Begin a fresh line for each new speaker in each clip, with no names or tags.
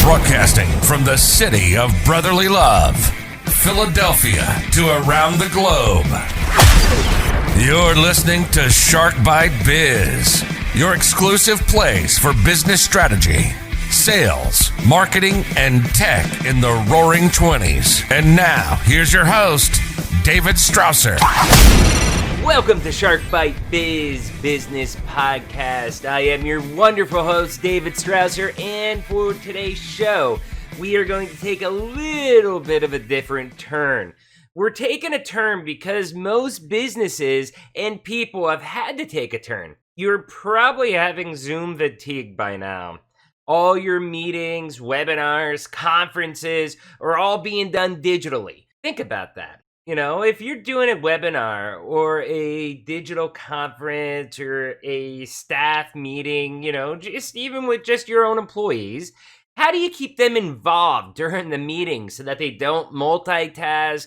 Broadcasting from the city of brotherly love, Philadelphia, to around the globe. You're listening to Shark Bite Biz, your exclusive place for business strategy, sales, marketing, and tech in the roaring 20s. And now, here's your host, David Strausser.
Welcome to Shark Bite Biz Business Podcast. I am your wonderful host, David Strausser, and for today's show, we are going to take a little bit of a different turn. We're taking a turn because most businesses and people have had to take a turn. You're probably having Zoom fatigue by now. All your meetings, webinars, conferences are all being done digitally. Think about that. You know, if you're doing a webinar or a digital conference or a staff meeting, you know, just even with just your own employees, how do you keep them involved during the meeting so that they don't multitask,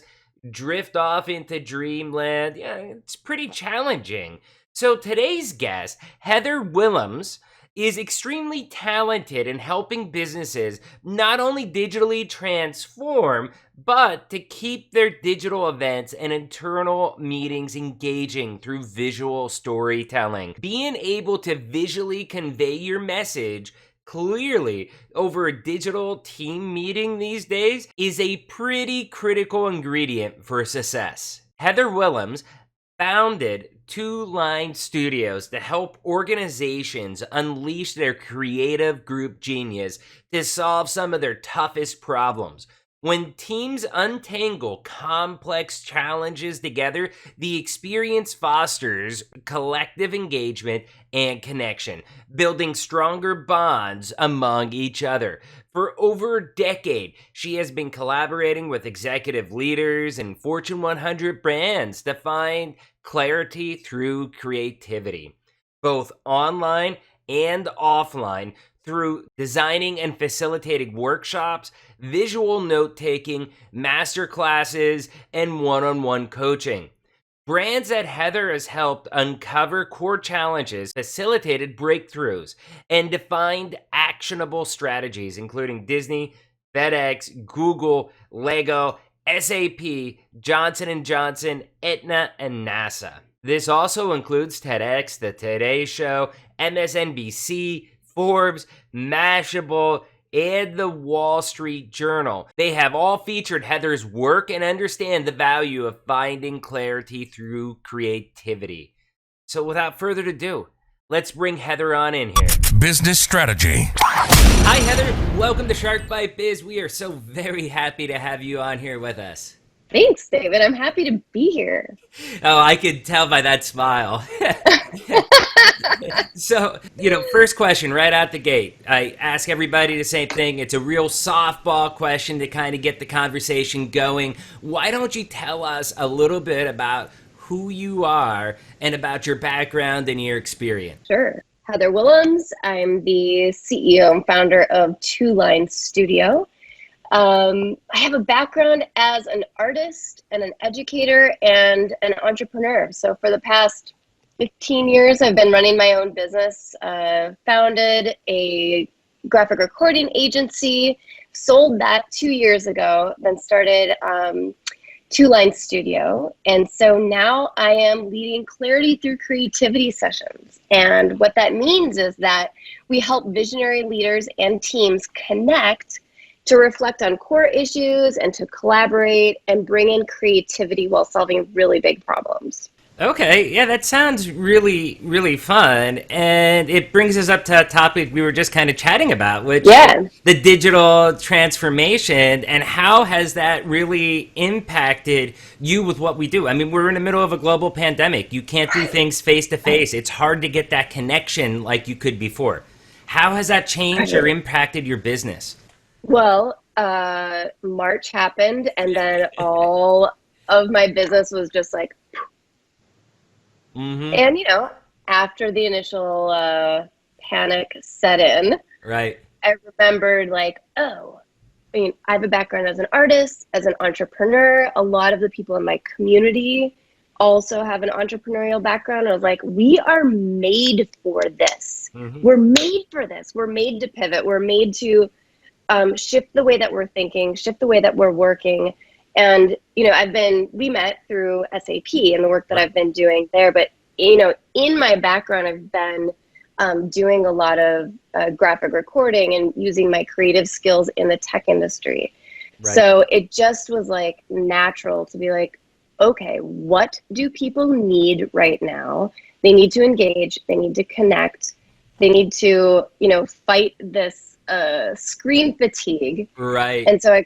drift off into dreamland? Yeah, it's pretty challenging. So today's guest, Heather Willems, is extremely talented in helping businesses not only digitally transform, but to keep their digital events and internal meetings engaging through visual storytelling. Being able to visually convey your message clearly over a digital team meeting these days is a pretty critical ingredient for success. Heather Willems founded TwoLine Studios to help organizations unleash their creative group genius to solve some of their toughest problems. When teams untangle complex challenges together, the experience fosters collective engagement and connection, building stronger bonds among each other. For over a decade, she has been collaborating with executive leaders and Fortune 100 brands to find clarity through creativity, both online and offline, through designing and facilitating workshops, visual note-taking, masterclasses, and one-on-one coaching. Brands that Heather has helped uncover core challenges, facilitated breakthroughs, and defined actionable strategies, including Disney, FedEx, Google, Lego, SAP, Johnson & Johnson, Aetna, and NASA. This also includes TEDx, The Today Show, MSNBC, Forbes, Mashable, and the Wall Street Journal. They have all featured Heather's work and understand the value of finding clarity through creativity. So without further ado, let's bring Heather on in here.
Business strategy.
Hi, Heather. Welcome to Shark Bite Biz. We are so very happy to have you on here with us.
Thanks, David. I'm happy to be here.
Oh, I could tell by that smile. So, first question right out the gate. I ask everybody the same thing. It's a real softball question to kind of get the conversation going. Why don't you tell us a little bit about who you are and about your background and your experience?
Sure. Heather Willems. I'm the CEO and founder of TwoLine Studio. I have a background as an artist and an educator and an entrepreneur. So for the past 15 years, I've been running my own business, founded a graphic recording agency, sold that 2 years ago, then started TwoLine Studio. And so now I am leading Clarity Through Creativity sessions. And what that means is that we help visionary leaders and teams connect to reflect on core issues and to collaborate and bring in creativity while solving really big problems.
Okay, yeah, that sounds really, really fun. And it brings us up to a topic we were just kind of chatting about, which is the digital transformation, and how has that really impacted you with what we do? I mean, we're in the middle of a global pandemic. You can't do things face to face. It's hard to get that connection like you could before. How has that changed or impacted your business?
Well, March happened, and then all of my business was just like, and after the initial panic set in,
right,
I remembered I have a background as an artist, as an entrepreneur. A lot of the people in my community also have an entrepreneurial background. I was like, we are made for this. We're made for this. We're made to pivot. We're made to shift the way that we're thinking, shift the way that we're working. And, we met through SAP and the work that I've been doing there. But, in my background, I've been doing a lot of graphic recording and using my creative skills in the tech industry. Right. So it just was like natural to be like, okay, what do people need right now? They need to engage, they need to connect, they need to, fight this screen fatigue.
Right.
And so I,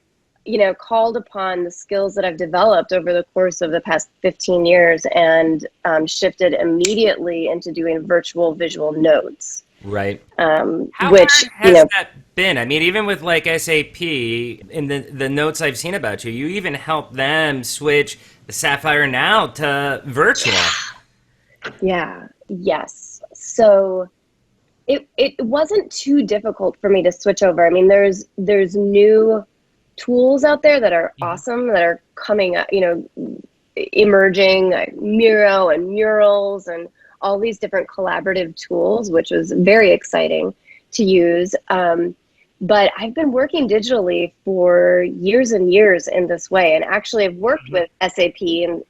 called upon the skills that I've developed over the course of the past 15 years and shifted immediately into doing virtual visual notes.
Right.
How
hard has that been? I mean, even with like SAP, in the notes I've seen about you, you even helped them switch the Sapphire Now to virtual.
Yeah. Yes. So it wasn't too difficult for me to switch over. I mean, there's new tools out there that are awesome, that are coming up, emerging, like Miro and Murals and all these different collaborative tools, which was very exciting to use. But I've been working digitally for years and years in this way. And actually I've worked with SAP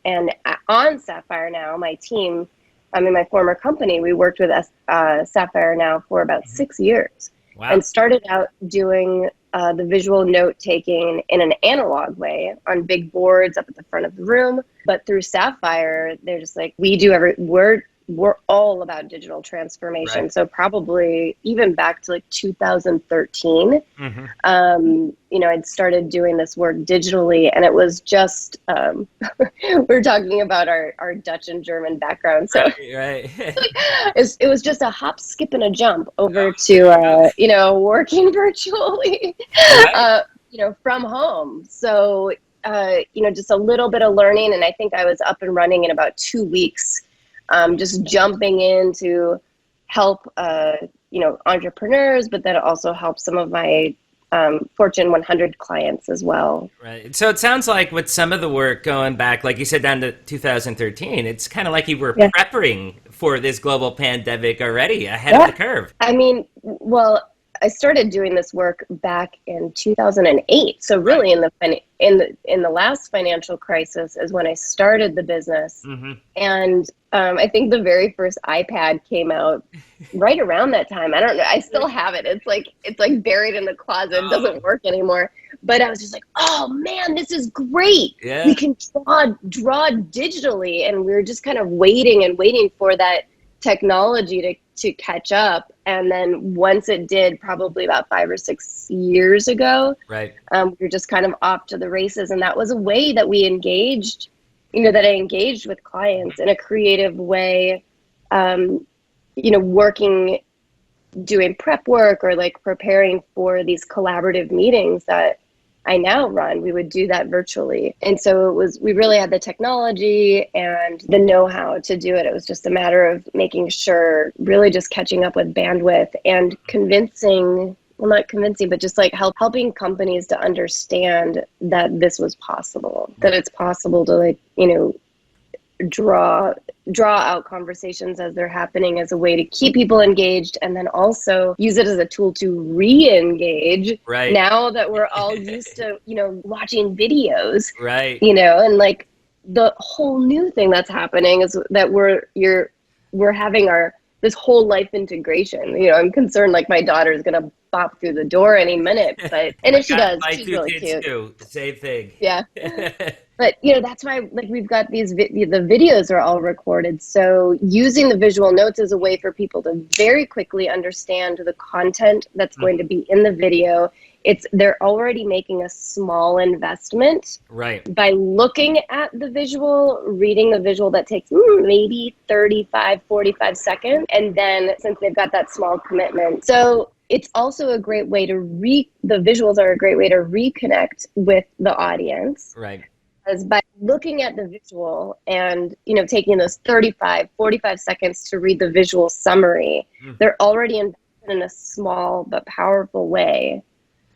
and on Sapphire Now, my team, my former company, we worked with Sapphire Now for about 6 years. Wow. And started out doing the visual note taking in an analog way on big boards up at the front of the room. But through Sapphire, they're just like, we're all about digital transformation. Right. So probably even back to like 2013, I'd started doing this work digitally, and it was just, we're talking about our Dutch and German background. So
right.
it was just a hop, skip, and a jump over to, working virtually, right. From home. So, just a little bit of learning. And I think I was up and running in about 2 weeks. Just jumping in to help, entrepreneurs, but then also help some of my Fortune 100 clients as well.
Right. So it sounds like with some of the work going back, like you said, down to 2013, it's kind of like you were preparing for this global pandemic already ahead of the curve.
I mean, well, I started doing this work back in 2008. So really in the last financial crisis is when I started the business. And I think the very first iPad came out right around that time. I don't know. I still have it. It's like buried in the closet. It doesn't work anymore. But I was just like, oh man, this is great. Yeah. We can draw digitally, and we were just kind of waiting for that technology to catch up. And then once it did, probably about 5 or 6 years ago, right, we were just kind of off to the races. And that was a way that we engaged, that I engaged with clients in a creative way, working, doing prep work or like preparing for these collaborative meetings that I now run. We would do that virtually. And so we really had the technology and the know-how to do it. It was just a matter of making sure, really just catching up with bandwidth and not convincing, but just like helping companies to understand that this was possible, that it's possible to draw out conversations as they're happening as a way to keep people engaged, and then also use it as a tool to re-engage. Right. Now that we're all used to, watching videos. Right. And like the whole new thing that's happening is that we're having this whole life integration. I'm concerned like my daughter is gonna pop through the door any minute, and if she does, she's really cute.
Too. Same thing.
Yeah. But that's why we've got the videos are all recorded. So using the visual notes is a way for people to very quickly understand the content that's going to be in the video. They're already making a small investment, right, by looking at the visual, reading the visual that takes maybe 35, 45 seconds. And then since they've got that small commitment. So it's also a great way the visuals are a great way to reconnect with the audience. Right. As by looking at the visual and, taking those 35, 45 seconds to read the visual summary, they're already invested in a small but powerful way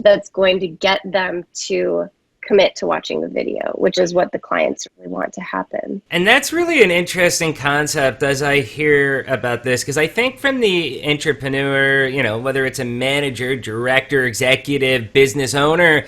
that's going to get them to commit to watching the video, which is what the clients really want to happen.
And that's really an interesting concept as I hear about this, because I think from the entrepreneur, whether it's a manager, director, executive, business owner,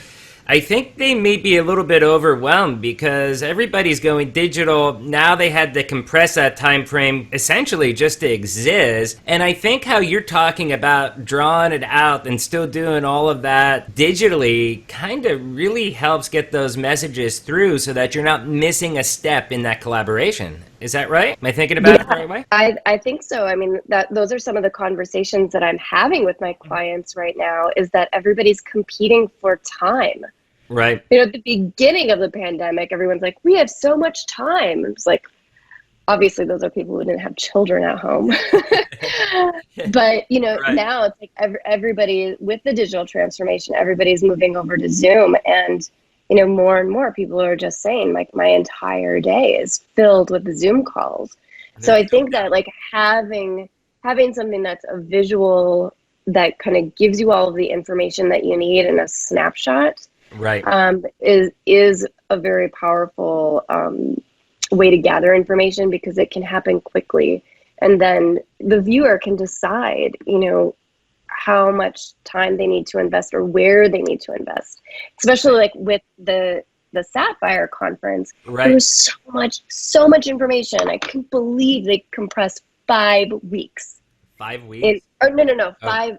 I think they may be a little bit overwhelmed because everybody's going digital. Now they had to compress that time frame essentially just to exist. And I think how you're talking about drawing it out and still doing all of that digitally kind of really helps get those messages through so that you're not missing a step in that collaboration. Is that right? Am I thinking about it the right way?
I think so. I mean, those are some of the conversations that I'm having with my clients right now, is that everybody's competing for time.
Right.
At the beginning of the pandemic, everyone's like, we have so much time. It's like, obviously those are people who didn't have children at home. But, right. Now it's like everybody, with the digital transformation, everybody's moving over to Zoom. And, more and more people are just saying, like, my entire day is filled with Zoom calls. So I think that, like, having something that's a visual that kind of gives you all of the information that you need in a snapshot, right, is a very powerful way to gather information, because it can happen quickly, and then the viewer can decide how much time they need to invest or where they need to invest. Especially like with the Sapphire conference, right, there was so much information. I couldn't believe they compressed 5 weeks.
5 weeks?
No. 5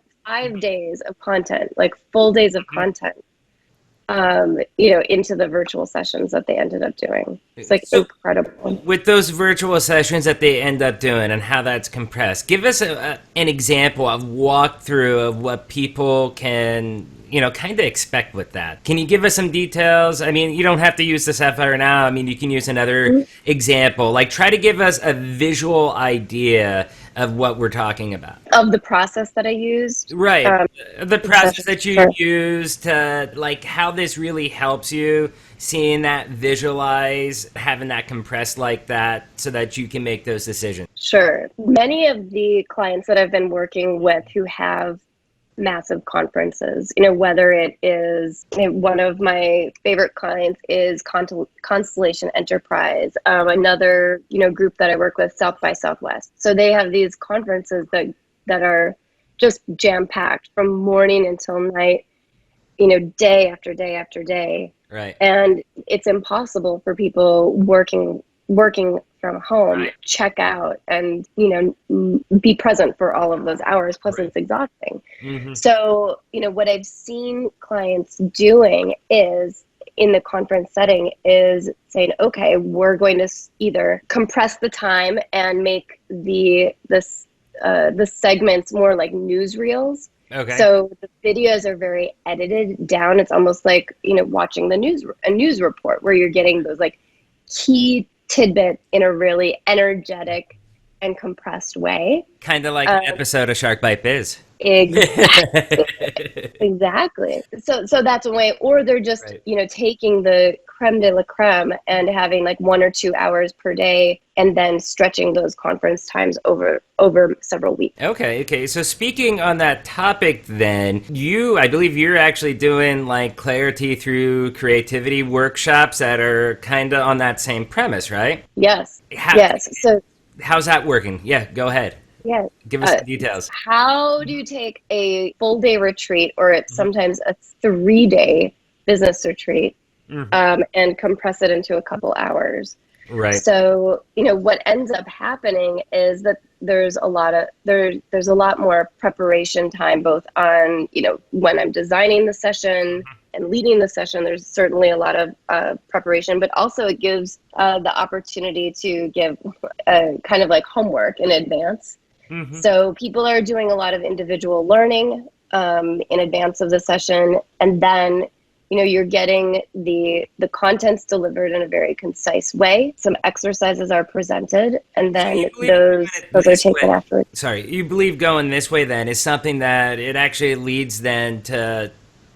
days of content, like full days of content. Into the virtual sessions that they ended up doing. It's like incredible. With
those virtual sessions that they end up doing and how that's compressed, give us an example of walkthrough of what people can, kind of expect with that. Can you give us some details? I mean, you don't have to use the Sapphire now. I mean, you can use another example. Like, try to give us a visual idea of what we're talking about.
Of the process that I used?
Right. The process that you used to, like, how this really helps you, seeing that, visualize, having that compressed like that so that you can make those decisions.
Sure. Many of the clients that I've been working with who have massive conferences, whether it is, one of my favorite clients is Constellation Enterprise, another, group that I work with, South by Southwest. So they have these conferences that are just jam-packed from morning until night, day after day after day.
Right.
And it's impossible for people working from home, right, check out and, be present for all of those hours. Plus, right, it's exhausting. Mm-hmm. So, what I've seen clients doing is, in the conference setting, is saying, okay, we're going to either compress the time and make the segments more like newsreels. Okay. So the videos are very edited down. It's almost like, watching a news report, where you're getting those like key tidbit in a really energetic and compressed way.
Kind of like an episode of Shark Bite Biz.
Exactly. So that's a way. Or they're just, right, taking the creme de la creme and having like 1 or 2 hours per day, and then stretching those conference times over several weeks.
Okay. So speaking on that topic then, I believe you're actually doing like clarity through creativity workshops that are kind of on that same premise, right?
Yes. Yes. So
how's that working? Yeah, go ahead.
Yeah.
Give us the details.
How do you take a full day retreat, or it's sometimes a 3-day business retreat, and compress it into a couple hours? Right. So, what ends up happening is that there's a lot more preparation time, both on, when I'm designing the session and leading the session. There's certainly a lot of preparation, but also it gives the opportunity to give kind of like homework in advance. Mm-hmm. So people are doing a lot of individual learning in advance of the session, and then you're getting the contents delivered in a very concise way. Some exercises are presented, and then those are taken after.
Sorry, you believe going this way then is something that it actually leads then to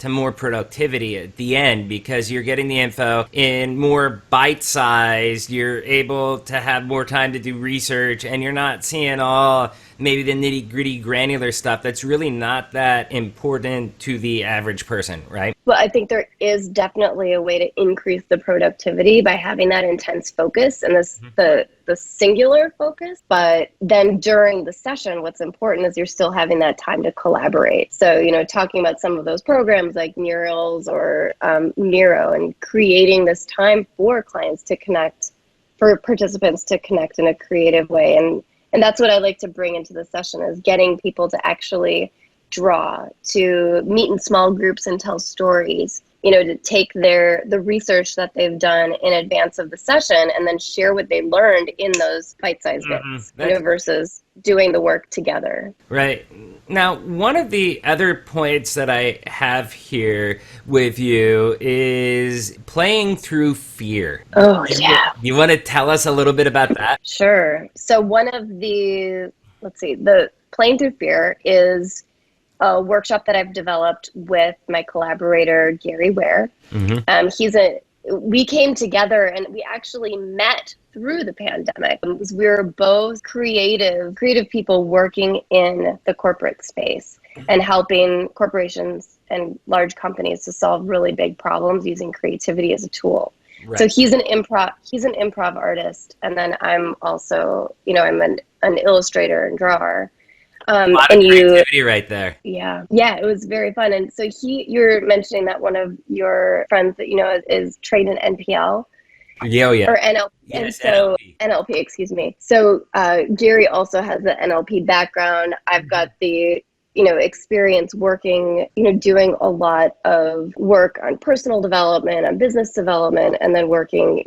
more productivity at the end, because you're getting the info in more bite-sized, you're able to have more time to do research, and you're not seeing all maybe the nitty gritty granular stuff that's really not that important to the average person, right?
Well, I think there is definitely a way to increase the productivity by having that intense focus and the singular focus. But then during the session, what's important is you're still having that time to collaborate. So, talking about some of those programs like Murals or Miro, and creating this time for clients to connect, for participants to connect in a creative way. And that's what I like to bring into the session, is getting people to actually draw, to meet in small groups and tell stories, to take the research that they've done in advance of the session and then share what they learned in those bite-sized bits, versus doing the work together.
Right. Now, one of the other points that I have here with you is playing through fear.
Oh, yeah.
You want to tell us a little bit about that?
Sure. So one of the playing through fear is a workshop that I've developed with my collaborator, Gary Ware. We came together and we actually met through the pandemic. We were both creative people working in the corporate space and helping corporations and large companies to solve really big problems using creativity as a tool. Right. So he's an improv artist, and then I'm also, I'm an illustrator and drawer.
A lot of creativity right there.
Yeah, it was very fun. And so you're mentioning that one of your friends that is trained in NPL.
Yeah.
Or NLP.
Yes,
and so NLP, excuse me. So Gary also has the NLP background. I've got the experience working, doing a lot of work on personal development, on business development, and then working,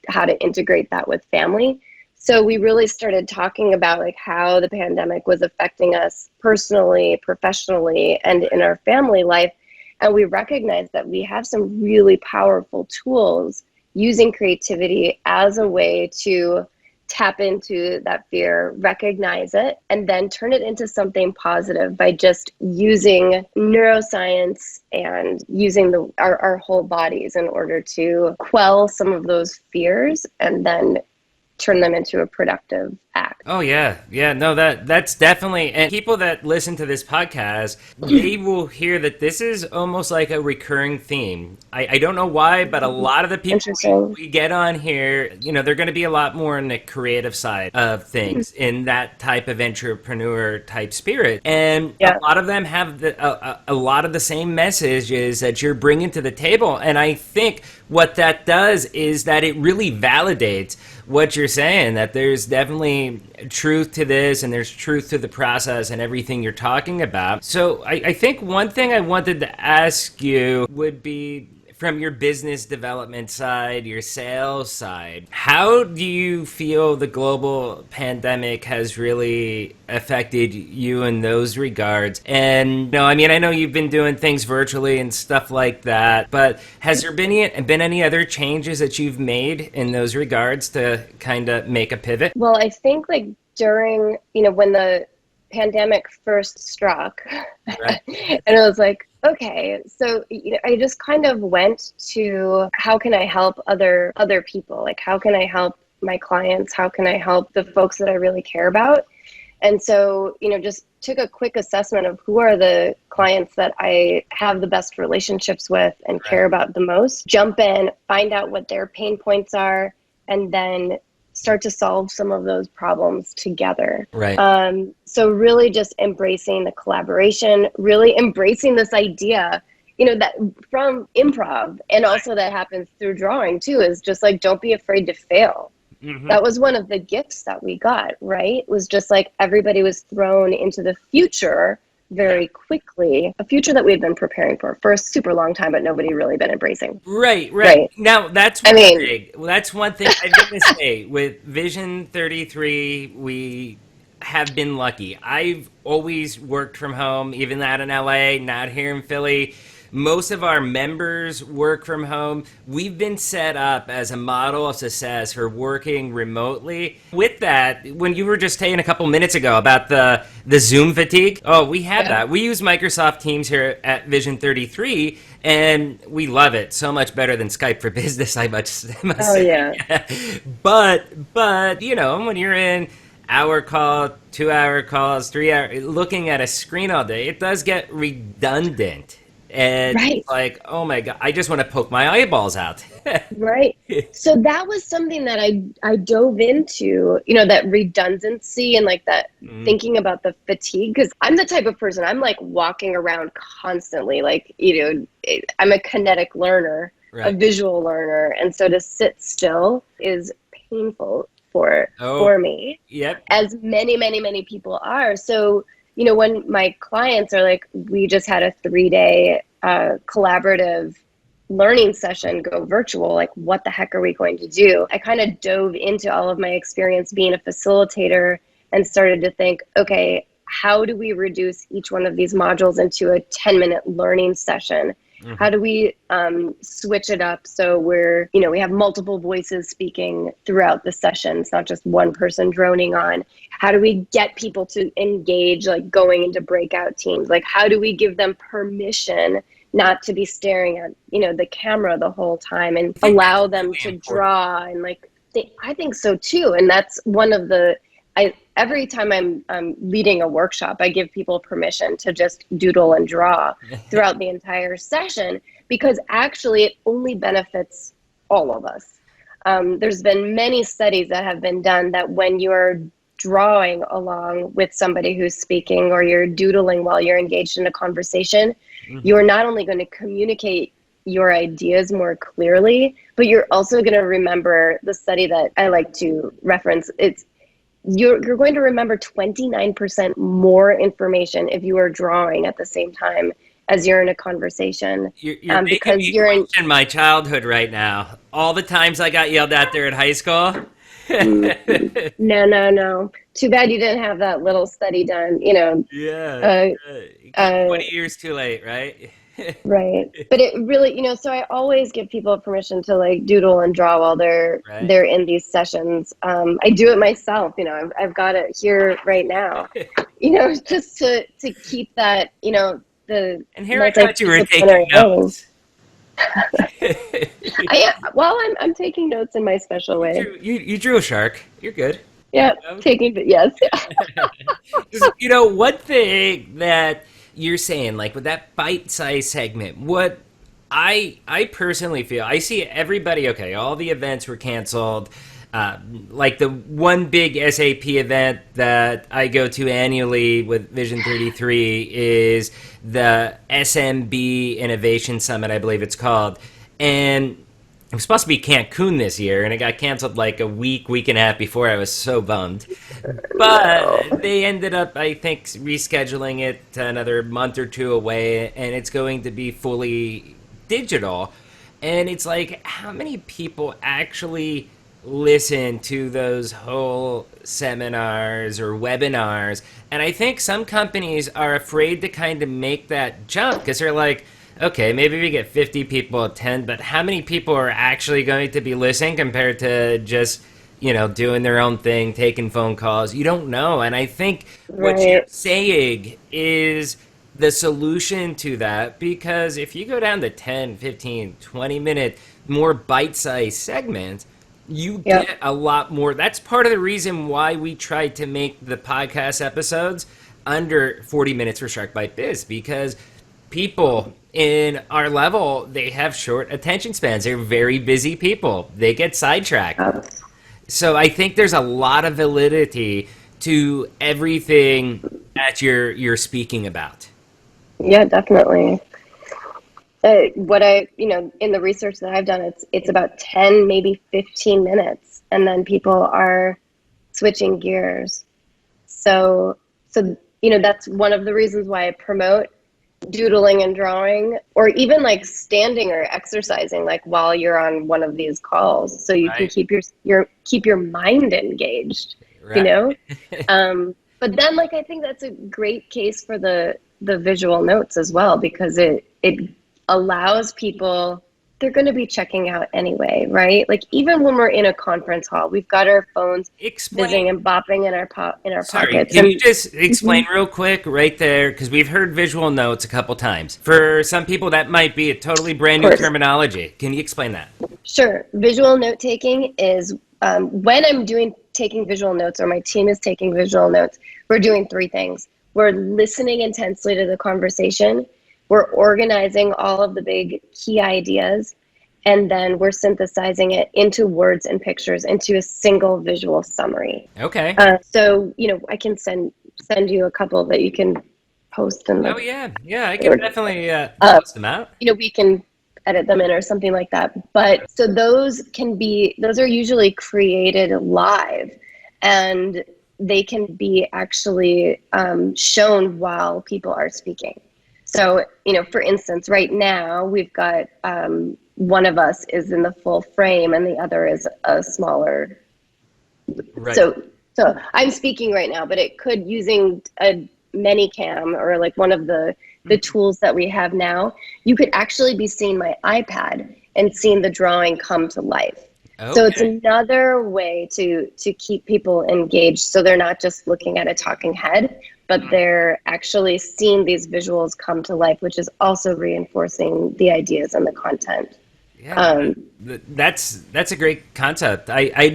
how to integrate that with family. So we really started talking about how the pandemic was affecting us personally, professionally, and in our family life. And we recognized that we have some really powerful tools using creativity as a way to tap into that fear, recognize it, and then turn it into something positive by just using neuroscience and using our whole bodies in order to quell some of those fears and then turn them into a productive act.
Oh yeah. No, that's definitely, and people that listen to this podcast, they will hear that this is almost like a recurring theme. I don't know why, but a lot of the people we get on here, they're going to be a lot more on the creative side of things, in that type of entrepreneur type spirit, and a lot of them have a lot of the same messages that you're bringing to the table. And I think what that does is that it really validates what you're saying, that there's definitely truth to this and there's truth to the process and everything you're talking about. So I think one thing I wanted to ask you would be, from your business development side, your sales side, how do you feel the global pandemic has really affected you in those regards? And I know you've been doing things virtually and stuff like that, but has there been any other changes that you've made in those regards to kind of make a pivot?
Well, I think during, when the pandemic first struck, right. And I was like, okay, so I just kind of went to, how can I help other people? How can I help my clients? How can I help the folks that I really care about? And so, just took a quick assessment of who are the clients that I have the best relationships with and care about the most. Jump in, find out what their pain points are, and then start to solve some of those problems together.
Right.
So really just embracing the collaboration, really embracing this idea, that from improv, and also that happens through drawing too, is just don't be afraid to fail. Mm-hmm. That was one of the gifts that we got, right? It was just everybody was thrown into the future very quickly, a future that we've been preparing for a super long time, but nobody really been embracing.
Right. Now that's one thing. That's one thing I'm going to say. With Vision 33, we have been lucky. I've always worked from home, even out in LA, not here in Philly. Most of our members work from home. We've been set up as a model of success for working remotely. With that, when you were just saying a couple minutes ago about the Zoom fatigue, we had that. We use Microsoft Teams here at Vision 33, and we love it so much better than Skype for Business, I must say.
Yeah.
But when you're in hour call, 2 hour calls, 3 hour, looking at a screen all day, it does get redundant. And
Right.
it's like, oh my God, I just want to poke my eyeballs out.
Right. So that was something that I dove into, that redundancy and like that thinking about the fatigue, because I'm the type of person, I'm like walking around constantly, like, I'm a kinetic learner, a
Right.
visual learner. And so to sit still is painful for me,
Yep.
as many, many, many people are. So, when my clients are like, we just had a 3-day collaborative learning session go virtual, like what the heck are we going to do? I kind of dove into all of my experience being a facilitator and started to think, okay, how do we reduce each one of these modules into a 10-minute learning session? How do we switch it up so we have multiple voices speaking throughout the session? It's not just one person droning on. How do we get people to engage, like going into breakout teams? Like, how do we give them permission not to be staring at, the camera the whole time, and allow them to draw? And like, I think so too. And that's one of every time I'm leading a workshop, I give people permission to just doodle and draw throughout the entire session, because actually it only benefits all of us. There's been many studies that have been done that when you're drawing along with somebody who's speaking, or you're doodling while you're engaged in a conversation, you are not only going to communicate your ideas more clearly, but you're also going to remember the study that I like to reference. You're going to remember 29% more information if you are drawing at the same time as you're in a conversation.
You're making me question my childhood right now. All the times I got yelled at there at high school.
No. Too bad you didn't have that little study done,
Yeah. 20 years too late, right?
Right. But it really, so I always give people permission to like doodle and draw while they're in these sessions. I do it myself, I've got it here right now, just to keep that,
And here I thought you were taking notes.
I'm taking notes in my special way.
You drew a shark. You're good.
Yeah, yes.
One thing that you're saying, like with that bite-sized segment, what I personally feel, I see everybody, okay, all the events were canceled. Like the one big SAP event that I go to annually with Vision 33 is the SMB Innovation Summit, I believe it's called. And it was supposed to be Cancun this year, and it got canceled like a week and a half before. I was so bummed. But they ended up, I think, rescheduling it to another month or two away, and it's going to be fully digital. And it's like, how many people actually listen to those whole seminars or webinars? And I think some companies are afraid to kind of make that jump, because they're like, okay, maybe we get 50 people attend, but how many people are actually going to be listening compared to just, doing their own thing, taking phone calls? You don't know. And I think what you're saying is the solution to that, because if you go down to 10, 15, 20-minute, more bite-sized segments, you get a lot more. That's part of the reason why we tried to make the podcast episodes under 40 minutes for Shark Bite Biz, because people in our level, they have short attention spans. They're very busy people. They get sidetracked. So I think there's a lot of validity to everything that you're speaking about.
Yeah, definitely. What in the research that I've done, it's about 10, maybe 15 minutes, and then people are switching gears. So that's one of the reasons why I promote doodling and drawing, or even like standing or exercising, like while you're on one of these calls, so you can keep your mind engaged. But then, like, I think that's a great case for the visual notes as well, because it allows people, they're going to be checking out anyway, right? Like, even when we're in a conference hall, we've got our phones buzzing and bopping in our pockets.
Can you just explain real quick right there, because we've heard visual notes a couple times. For some people, that might be a totally brand new terminology. Can you explain that?
Sure. Visual note taking is when I'm doing taking visual notes, or my team is taking visual notes, we're doing three things. We're listening intensely to the conversation. We're organizing all of the big key ideas, and then we're synthesizing it into words and pictures into a single visual summary.
Okay.
So, I can send you a couple that you can post. And
Oh, yeah. Yeah, I can definitely post them out.
we can edit them in or something like that. But so those are usually created live, and they can be actually shown while people are speaking. So, for instance, right now we've got one of us is in the full frame and the other is a smaller.
Right.
So I'm speaking right now, but it could, using a Manycam or like one of the tools that we have now, you could actually be seeing my iPad and seeing the drawing come to life. Okay. So it's another way to keep people engaged, so they're not just looking at a talking head, but they're actually seeing these visuals come to life, which is also reinforcing the ideas and the content.
Yeah, that's a great concept. I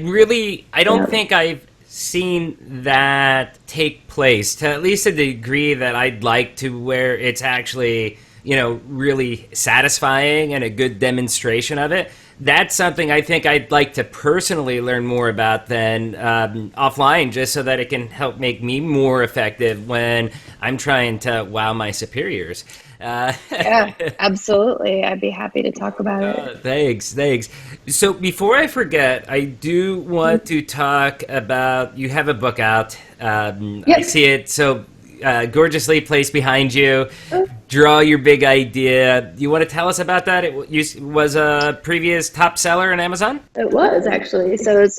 don't think I've seen that take place to at least a degree that I'd like to, where it's actually, really satisfying and a good demonstration of it. That's something I think I'd like to personally learn more about than offline, just so that it can help make me more effective when I'm trying to wow my superiors.
Yeah, absolutely. I'd be happy to talk about it.
Thanks. So before I forget, I do want to talk about, you have a book out. Yep. I see it so gorgeously placed behind you. Draw Your Big Idea. You want to tell us about that? It was a previous top seller on Amazon?
It was, actually. So it's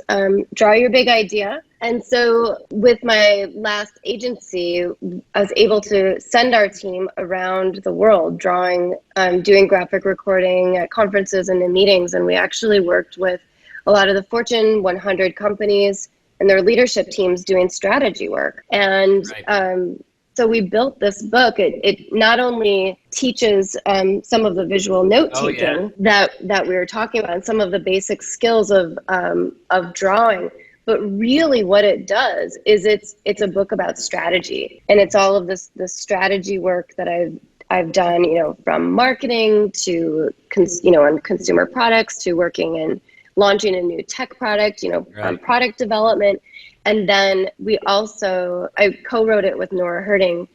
Draw Your Big Idea. And so with my last agency, I was able to send our team around the world drawing, doing graphic recording at conferences and in meetings. And we actually worked with a lot of the Fortune 100 companies and their leadership teams doing strategy work. And so we built this book. It not only teaches some of the visual note taking that we were talking about, and some of the basic skills of drawing, but really what it does is it's a book about strategy, and it's all of this strategy work that I've done, from marketing to on consumer products, to working in launching a new tech product, on product development. And then I co-wrote it with Nora Herding.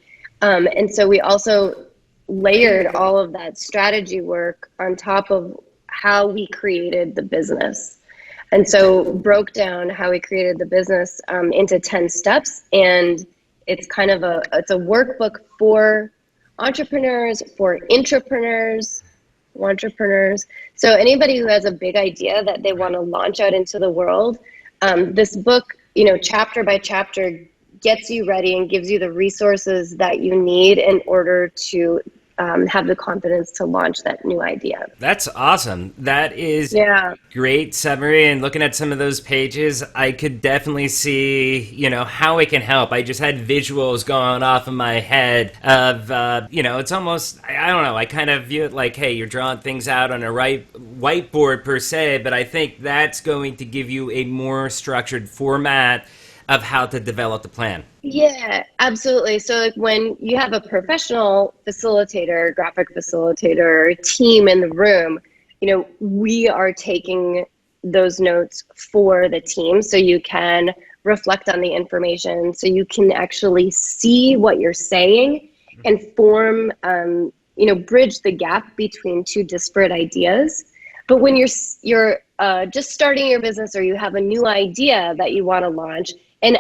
And so we also layered all of that strategy work on top of how we created the business. And so broke down how we created the business into 10 steps. And it's kind of it's a workbook for entrepreneurs, for intrapreneurs, entrepreneurs. So anybody who has a big idea that they want to launch out into the world, this book, chapter by chapter, gets you ready and gives you the resources that you need in order to have the confidence to launch that new idea.
That's awesome. That is a great summary. And looking at some of those pages, I could definitely see, how it can help. I just had visuals going off in my head of, it's almost, I don't know, I kind of view it like, hey, you're drawing things out on a whiteboard per se, but I think that's going to give you a more structured format of how to develop the plan.
Yeah, absolutely. So like when you have a professional facilitator, graphic facilitator team in the room, we are taking those notes for the team, so you can reflect on the information, so you can actually see what you're saying and form, bridge the gap between two disparate ideas. But when you're just starting your business, or you have a new idea that you want to launch, and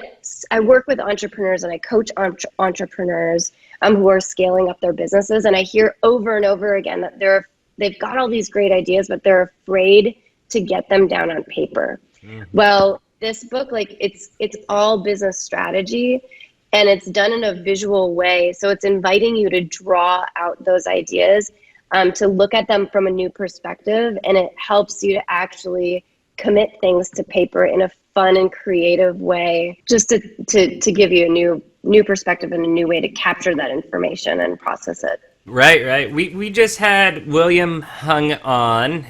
I work with entrepreneurs and I coach entrepreneurs who are scaling up their businesses, and I hear over and over again that they've got all these great ideas, but they're afraid to get them down on paper. Well, this book, it's all business strategy, and it's done in a visual way. So it's inviting you to draw out those ideas, to look at them from a new perspective, and it helps you to actually commit things to paper in a fun and creative way, just to give you a new perspective and a new way to capture that information and process it.
Right. We just had William Hung on.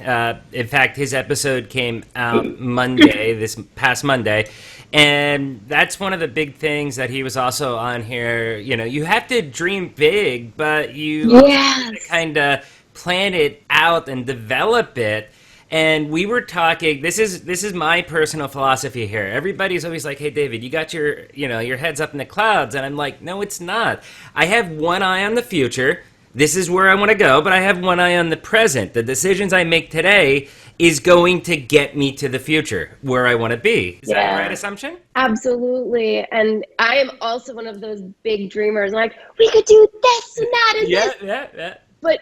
In fact, his episode came out Monday, this past Monday. And that's one of the big things that he was also on here. You know, you have to dream big, but you also have to
Yes.
kind of plan it out and develop it. And we were talking. This is my personal philosophy here. Everybody's always like, "Hey, David, you got your heads up in the clouds," and I'm like, "No, it's not. I have one eye on the future. This is where I want to go, but I have one eye on the present. The decisions I make today is going to get me to the future where I want to be." Is that the right
Yeah.
assumption?
Absolutely. And I am also one of those big dreamers. Like, we could do this and that and
Yeah,
this.
yeah.
But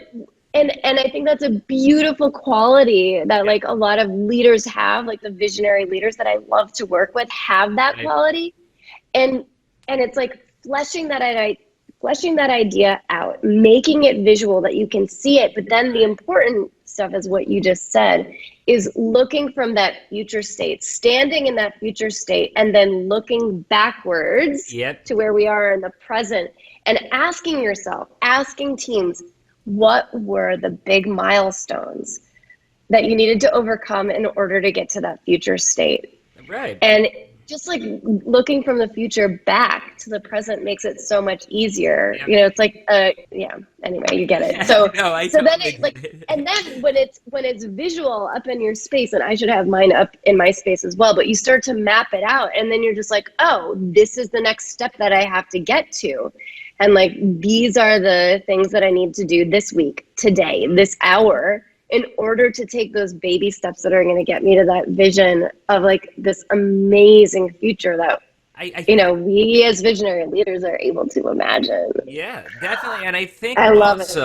and I think that's a beautiful quality that like a lot of leaders have, like the visionary leaders that I love to work with have that
Right.
quality. And it's like fleshing that idea out, making it visual that you can see it. But then the important stuff is what you just said, is looking from that future state, standing in that future state, and then looking backwards
Yep.
to where we are in the present and asking yourself, asking teams, what were the big milestones that you needed to overcome in order to get to that future state?
Right.
And just like looking from the future back to the present makes it so much easier.
Yep.
You know, it's like, yeah. Anyway, you get it. So,
No, I
so then
totally
it like,
get it.
and then when it's visual up in your space, and I should have mine up in my space as well. But you start to map it out, and then you're just like, oh, this is the next step that I have to get to, and like these are the things that I need to do this week, today, this hour, in order to take those baby steps that are going to get me to that vision of like this amazing future that we as visionary leaders are able to imagine.
Yeah, definitely. And I think
I love it.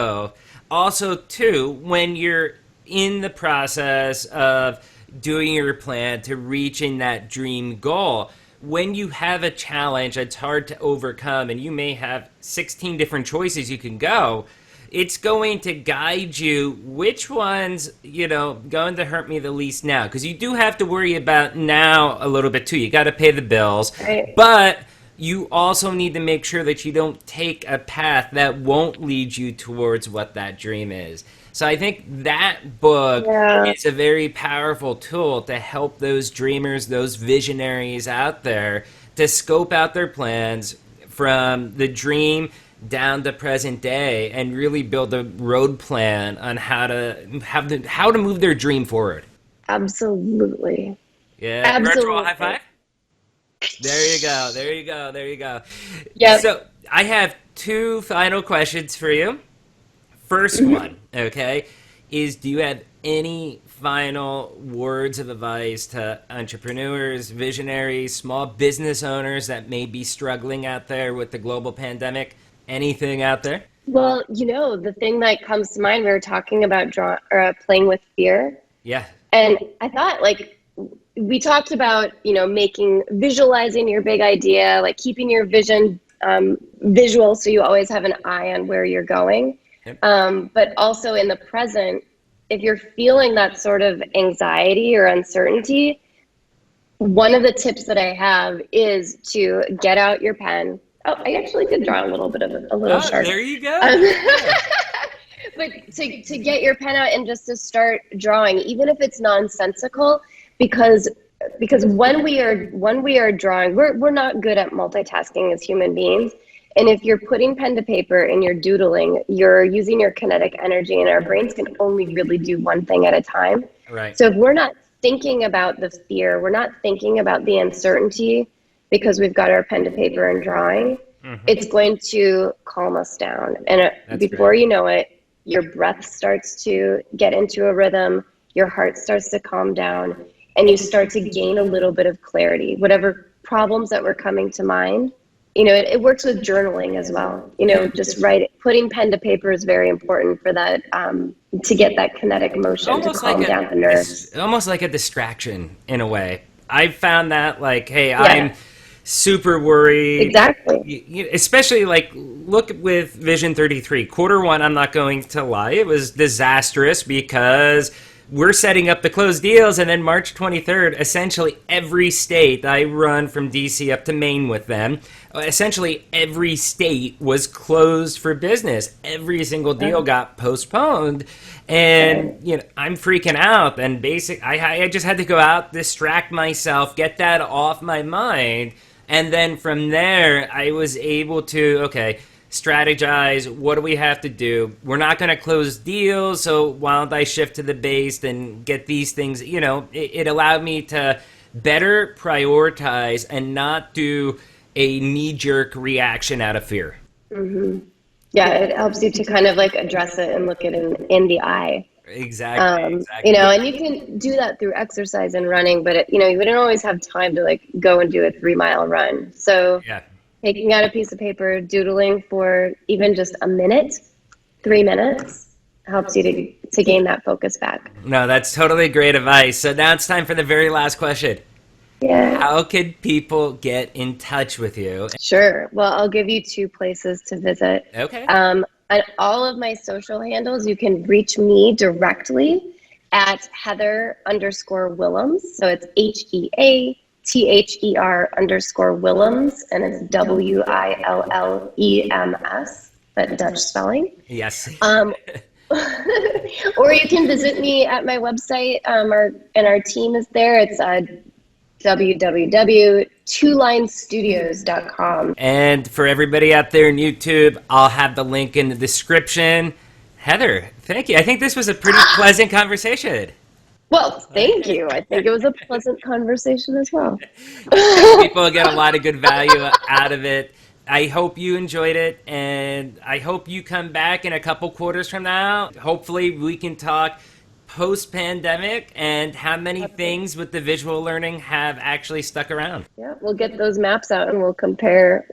also too, when you're in the process of doing your plan to reaching that dream goal, when you have a challenge that's hard to overcome and you may have 16 different choices you can go, it's going to guide you which ones, going to hurt me the least now. Because you do have to worry about now a little bit too. You got to pay the bills.
Right.
But you also need to make sure that you don't take a path that won't lead you towards what that dream is. So I think that book is a very powerful tool to help those dreamers, those visionaries out there to scope out their plans from the dream down to present day and really build a road plan on how to move their dream forward.
Absolutely.
Yeah, virtual high five. There you go.
Yeah.
So I have two final questions for you. First one, okay, is do you have any final words of advice to entrepreneurs, visionaries, small business owners that may be struggling out there with the global pandemic? Anything out there?
Well, the thing that comes to mind, we were talking about playing with fear.
Yeah.
And I thought, like, we talked about, visualizing your big idea, like keeping your vision visual so you always have an eye on where you're going. Yep. But also in the present, if you're feeling that sort of anxiety or uncertainty, one of the tips that I have is to get out your pen. Oh, I actually did draw a little bit of a little shark.
There you go.
But to get your pen out and just to start drawing, even if it's nonsensical, because when we are drawing, we're not good at multitasking as human beings. And if you're putting pen to paper and you're doodling, you're using your kinetic energy, and our brains can only really do one thing at a time.
Right.
So if we're not thinking about the fear, we're not thinking about the uncertainty, because we've got our pen to paper and drawing, it's going to calm us down. And before you know it, your breath starts to get into a rhythm, your heart starts to calm down, and you start to gain a little bit of clarity. Whatever problems that were coming to mind, it works with journaling as well. Just putting pen to paper is very important for that, to get that kinetic motion to calm down the nerves.
Almost like a distraction in a way. I've found that, like, hey, I'm super worried.
Exactly.
Especially, like, look with Vision 33. Quarter one, I'm not going to lie, it was disastrous because we're setting up the closed deals, and then March 23rd, essentially every state, I run from DC up to Maine with them, essentially every state was closed for business. Every single deal got postponed, and I'm freaking out, and I just had to go out, distract myself, get that off my mind, and then from there, I was able to, strategize. What do we have to do? We're not going to close deals, so why don't I shift to the base and get these things? It allowed me to better prioritize and not do a knee-jerk reaction out of fear.
Mm-hmm. Yeah, it helps you to kind of like address it and look it in the eye.
Exactly.
And you can do that through exercise and running, but you wouldn't always have time to like go and do a 3-mile run. So taking out a piece of paper, doodling for even just a minute, 3 minutes, helps you to gain that focus back.
No, that's totally great advice. So now it's time for the very last question.
Yeah.
How can people get in touch with you?
Sure. Well, I'll give you 2 places to visit.
Okay.
On all of my social handles, you can reach me directly at Heather_Willems. So it's HEATHER_Willems, and it's WILLEMS, but Dutch spelling.
Yes.
Or you can visit me at my website, and our team is there. It's www.TwoLineStudios.com.
And for everybody out there in YouTube, I'll have the link in the description. Heather, thank you. I think this was a pretty pleasant conversation.
Well, thank you. I think it was a pleasant conversation as well.
People get a lot of good value out of it. I hope you enjoyed it, and I hope you come back in a couple quarters from now. Hopefully we can talk post-pandemic and how many things with the visual learning have actually stuck around.
Yeah, we'll get those maps out and we'll compare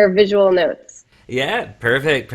visual notes.
Yeah, perfect.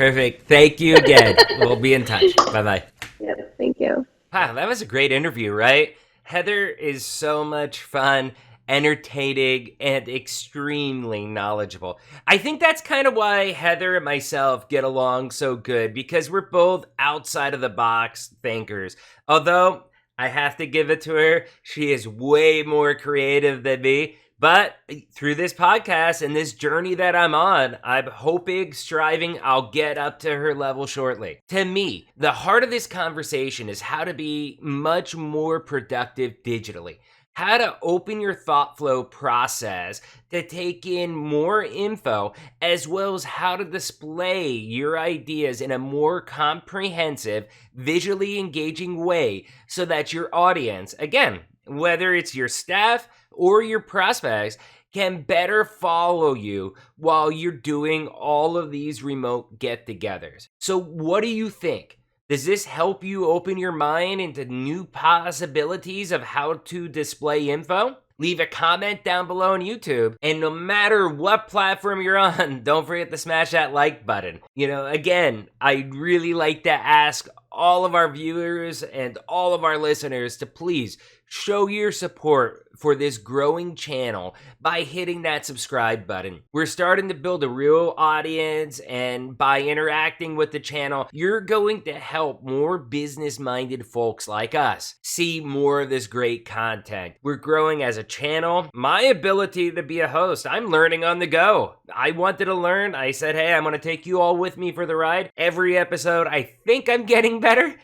Thank you again. We'll be in touch. Bye-bye.
Yep, thank you.
Wow, that was a great interview, right? Heather is so much fun, entertaining, and extremely knowledgeable. I think that's kind of why Heather and myself get along so good, because we're both outside of the box thinkers. Although, I have to give it to her, she is way more creative than me. But through this podcast and this journey that I'm on, I'm hoping, striving, I'll get up to her level shortly. To me, the heart of this conversation is how to be much more productive digitally. How to open your thought flow process to take in more info, as well as how to display your ideas in a more comprehensive, visually engaging way so that your audience, again, whether it's your staff or your prospects, can better follow you while you're doing all of these remote get-togethers. So what do you think? Does this help you open your mind into new possibilities of how to display info? Leave a comment down below on YouTube, and no matter what platform you're on, don't forget to smash that like button. Again, I'd really like to ask all of our viewers and all of our listeners to please show your support for this growing channel by hitting that subscribe button. We're starting to build a real audience, and by interacting with the channel, you're going to help more business-minded folks like us see more of this great content. We're growing as a channel. My ability to be a host, I'm learning on the go. I wanted to learn. I said, hey, I'm going to take you all with me for the ride. Every episode, I think I'm getting better.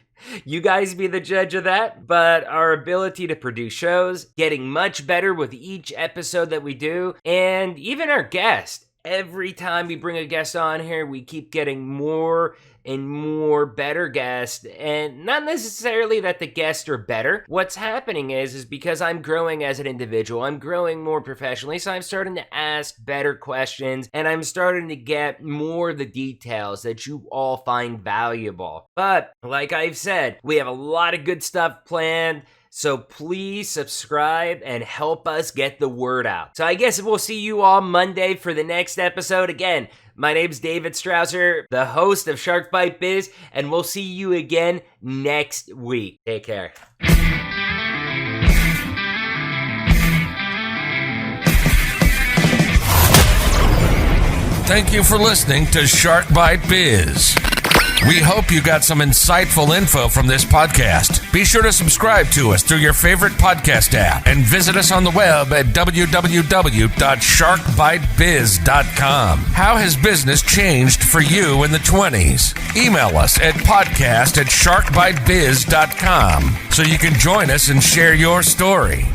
You guys be the judge of that, but our ability to produce shows, getting much better with each episode that we do, and even our guest. Every time we bring a guest on here, we keep getting more and more better guests, and not necessarily that the guests are better. What's happening is because I'm growing as an individual, I'm growing more professionally, so I'm starting to ask better questions, and I'm starting to get more of the details that you all find valuable. But like I've said, we have a lot of good stuff planned. So please subscribe and help us get the word out. So I guess we'll see you all Monday for the next episode. Again, my name's David Strausser, the host of Shark Bite Biz, and we'll see you again next week. Take care.
Thank you for listening to Shark Bite Biz. We hope you got some insightful info from this podcast. Be sure to subscribe to us through your favorite podcast app and visit us on the web at www.sharkbitebiz.com. How has business changed for you in the 20s? Email us at podcast@sharkbitebiz.com so you can join us and share your story.